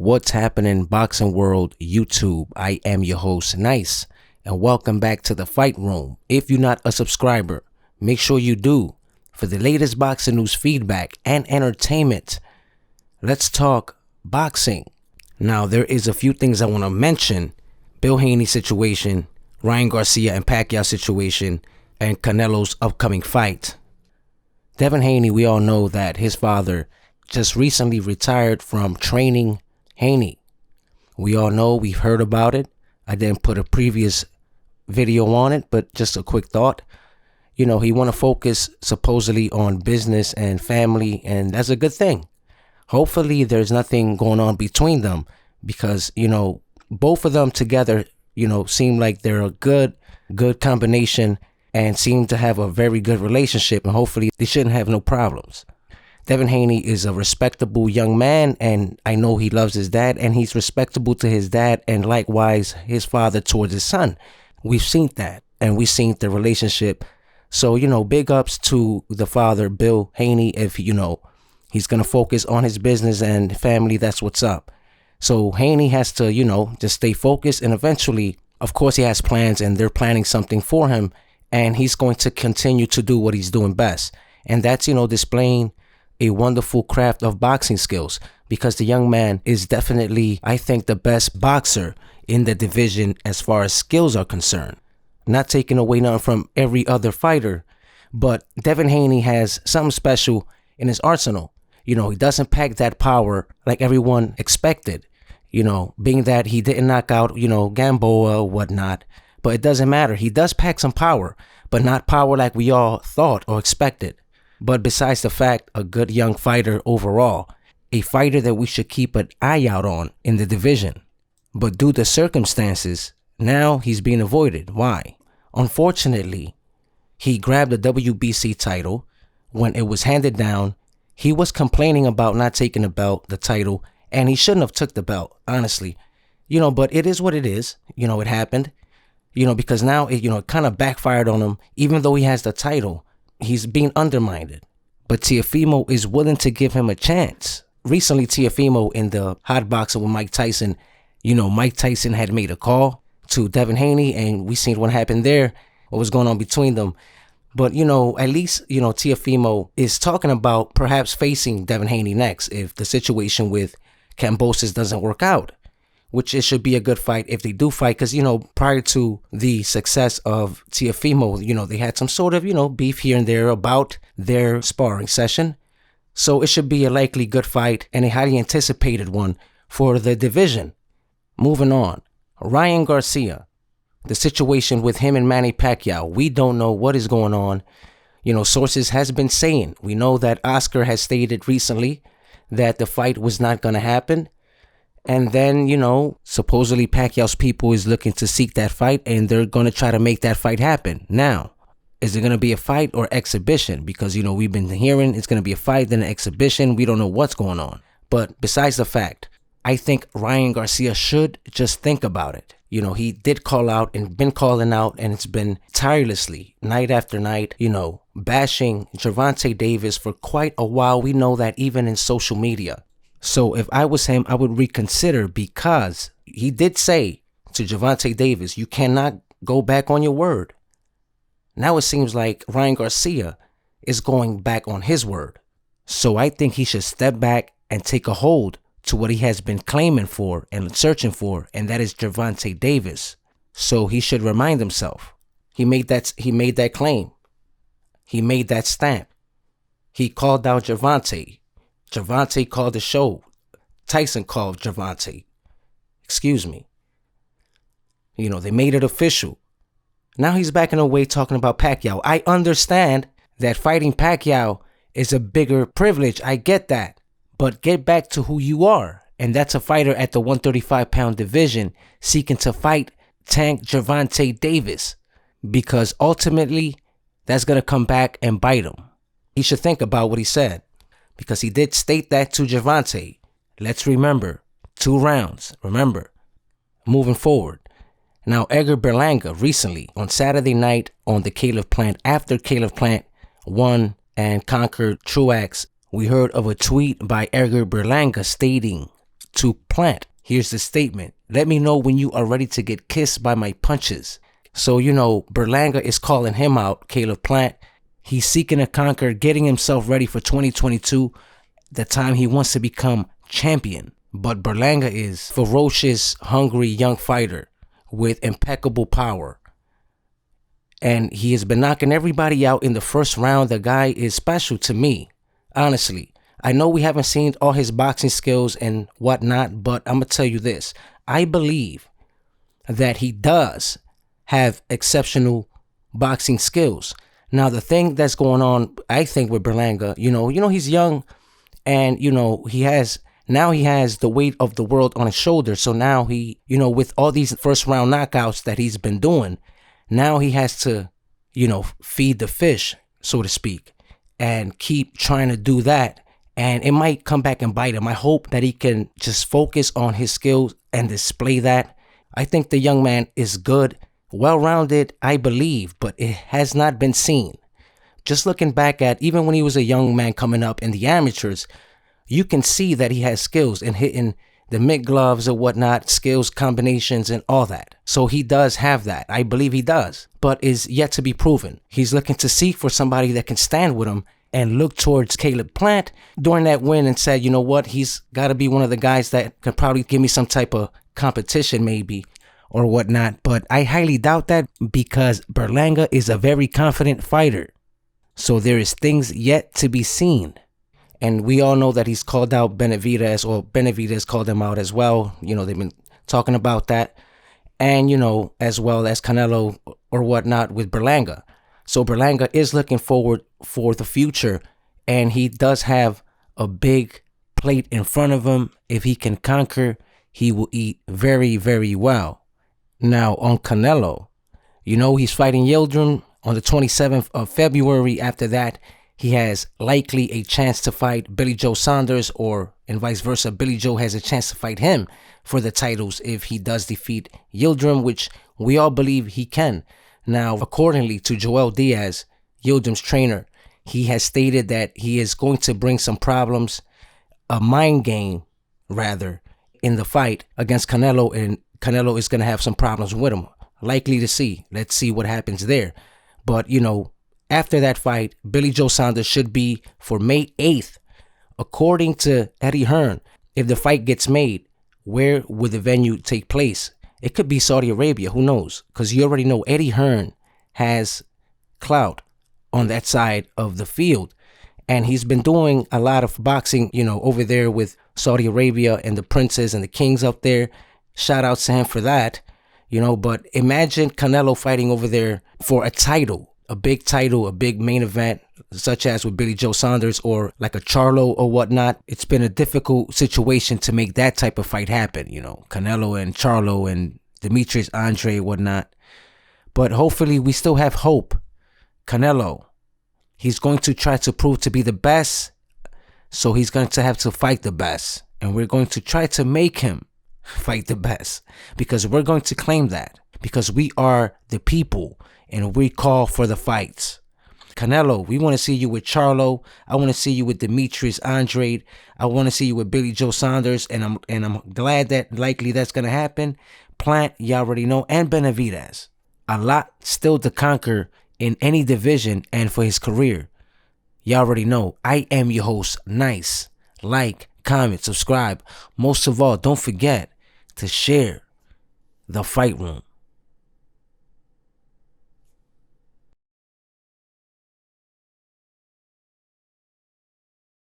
What's happening, boxing world, YouTube? I am your host, Nice, and welcome back to the Fight Room. If you're not a subscriber, make sure you do. For the latest boxing news, feedback, and entertainment, let's talk boxing. Now, there is a few things I want to mention. Bill Haney situation, Ryan Garcia and Pacquiao situation, and Canelo's upcoming fight. Devin Haney, we all know that his father just recently retired from training Haney. We all know, we've heard about it. I didn't put a previous video on it, but just a quick thought. You know, he want to focus supposedly on business and family, and that's a good thing. Hopefully there's nothing going on between them because, you know, both of them together, you know, seem like they're a good combination and seem to have a very good relationship, and hopefully they shouldn't have no problems. Devin Haney is a respectable young man, and I know he loves his dad, and he's respectable to his dad, and likewise his father towards his son. We've seen that, and we've seen the relationship. So, you know, big ups to the father, Bill Haney. If, you know, he's going to focus on his business and family, that's what's up. So Haney has to, you know, just stay focused, and eventually, of course, he has plans, and they're planning something for him, and he's going to continue to do what he's doing best. And that's, you know, displaying a wonderful craft of boxing skills, because the young man is definitely, I think, the best boxer in the division as far as skills are concerned. Not taking away nothing from every other fighter, but Devin Haney has something special in his arsenal. You know, he doesn't pack that power like everyone expected, you know, being that he didn't knock out, you know, Gamboa or whatnot. But it doesn't matter. He does pack some power, but not power like we all thought or expected. But besides the fact, a good young fighter overall, a fighter that we should keep an eye out on in the division. But due to circumstances, now he's being avoided. Why? Unfortunately, he grabbed the WBC title. When it was handed down, he was complaining about not taking the title, and he shouldn't have took the belt, honestly. You know, but it is what it is. You know, it happened. You know, because now it, you know, it kind of backfired on him. Even though he has the title, he's being undermined. But Teofimo is willing to give him a chance. Recently, Teofimo in the hot boxing with Mike Tyson, you know, Mike Tyson had made a call to Devin Haney, and we seen what happened there, what was going on between them. But, you know, at least, you know, Teofimo is talking about perhaps facing Devin Haney next if the situation with Kambosos doesn't work out, which it should be a good fight if they do fight. Because, you know, prior to the success of Teofimo, you know, they had some sort of, you know, beef here and there about their sparring session. So it should be a likely good fight and a highly anticipated one for the division. Moving on, Ryan Garcia, the situation with him and Manny Pacquiao. We don't know what is going on. You know, sources has been saying, we know that Oscar has stated recently that the fight was not going to happen. And then, you know, supposedly Pacquiao's people is looking to seek that fight, and they're going to try to make that fight happen. Now, is it going to be a fight or exhibition? Because, you know, we've been hearing it's going to be a fight, then an exhibition. We don't know what's going on. But besides the fact, I think Ryan Garcia should just think about it. You know, he did call out and been calling out, and it's been tirelessly, night after night, you know, bashing Gervonta Davis for quite a while. We know that even in social media. So if I was him, I would reconsider, because he did say to Gervonta Davis, you cannot go back on your word. Now it seems like Ryan Garcia is going back on his word. So I think he should step back and take a hold to what he has been claiming for and searching for, and that is Gervonta Davis. So he should remind himself. He made that claim. He made that stamp. He called out Gervonta. Gervonta called the show. Tyson called Gervonta. Excuse me. You know, they made it official. Now he's backing away talking about Pacquiao. I understand that fighting Pacquiao is a bigger privilege. I get that. But get back to who you are. And that's a fighter at the 135-pound division seeking to fight Tank Gervonta Davis. Because ultimately, that's going to come back and bite him. He should think about what he said. Because he did state that to Gervonta. Let's remember, 2 rounds. Remember, moving forward. Now, Edgar Berlanga recently, on Saturday night on the Caleb Plant, after Caleb Plant won and conquered Truax, we heard of a tweet by Edgar Berlanga stating to Plant. Here's the statement. Let me know when you are ready to get kissed by my punches. So, Berlanga is calling him out, Caleb Plant. He's seeking to conquer, getting himself ready for 2022, the time he wants to become champion. But Berlanga is ferocious, hungry young fighter with impeccable power. And he has been knocking everybody out in the first round. The guy is special to me, honestly. I know we haven't seen all his boxing skills and whatnot, but I'm going to tell you this. I believe that he does have exceptional boxing skills. Now, the thing that's going on, I think, with Berlanga, he's young and, he has the weight of the world on his shoulders. So now he, with all these first round knockouts that he's been doing, now he has to, feed the fish, so to speak, and keep trying to do that. And it might come back and bite him. I hope that he can just focus on his skills and display that. I think the young man is good, well-rounded, I believe, but it has not been seen. Just looking back at even when he was a young man coming up in the amateurs, you can see that he has skills in hitting the mid gloves or whatnot, skills, combinations, and all that. So he does have that. I believe he does, but is yet to be proven. He's looking to seek for somebody that can stand with him and look towards Caleb Plant during that win and said, you know what, he's got to be one of the guys that could probably give me some type of competition maybe or whatnot. But I highly doubt that because Berlanga is a very confident fighter. So there is things yet to be seen. And we all know that he's called out Benavidez, or Benavidez called him out as well. They've been talking about that. And, as well as Canelo or whatnot with Berlanga. So Berlanga is looking forward for the future, and he does have a big plate in front of him. If he can conquer, he will eat very, very well. Now, on Canelo, he's fighting Yildirim on the 27th of February. After that, he has likely a chance to fight Billy Joe Saunders, or and vice versa. Billy Joe has a chance to fight him for the titles if he does defeat Yildirim, which we all believe he can. Now, accordingly to Joel Diaz, Yildirim's trainer, he has stated that he is going to bring some problems, a mind game, rather, in the fight against Canelo, and Canelo is going to have some problems with him. Likely to see. Let's see what happens there. But, after that fight, Billy Joe Saunders should be for May 8th. According to Eddie Hearn, if the fight gets made, where would the venue take place? It could be Saudi Arabia, who knows? Because you already know Eddie Hearn has clout on that side of the field. And he's been doing a lot of boxing, over there with Saudi Arabia and the princes and the kings up there. Shout out to him for that, But imagine Canelo fighting over there for a title, a big title, a big main event, such as with Billy Joe Saunders or like a Charlo or whatnot. It's been a difficult situation to make that type of fight happen, Canelo and Charlo and Demetrius Andre, whatnot. But hopefully we still have hope. Canelo, he's going to try to prove to be the best. So he's going to have to fight the best. And we're going to try to make him fight the best. Because we're going to claim that. Because we are the people. And we call for the fights. Canelo, we want to see you with Charlo. I want to see you with Demetrius Andre. I want to see you with Billy Joe Saunders. And I'm glad that likely that's going to happen. Plant, you already know. And Benavidez. A lot still to conquer in any division and for his career. You already know. I am your host, Nice. Like, comment, subscribe. Most of all, don't forget to share the fight room.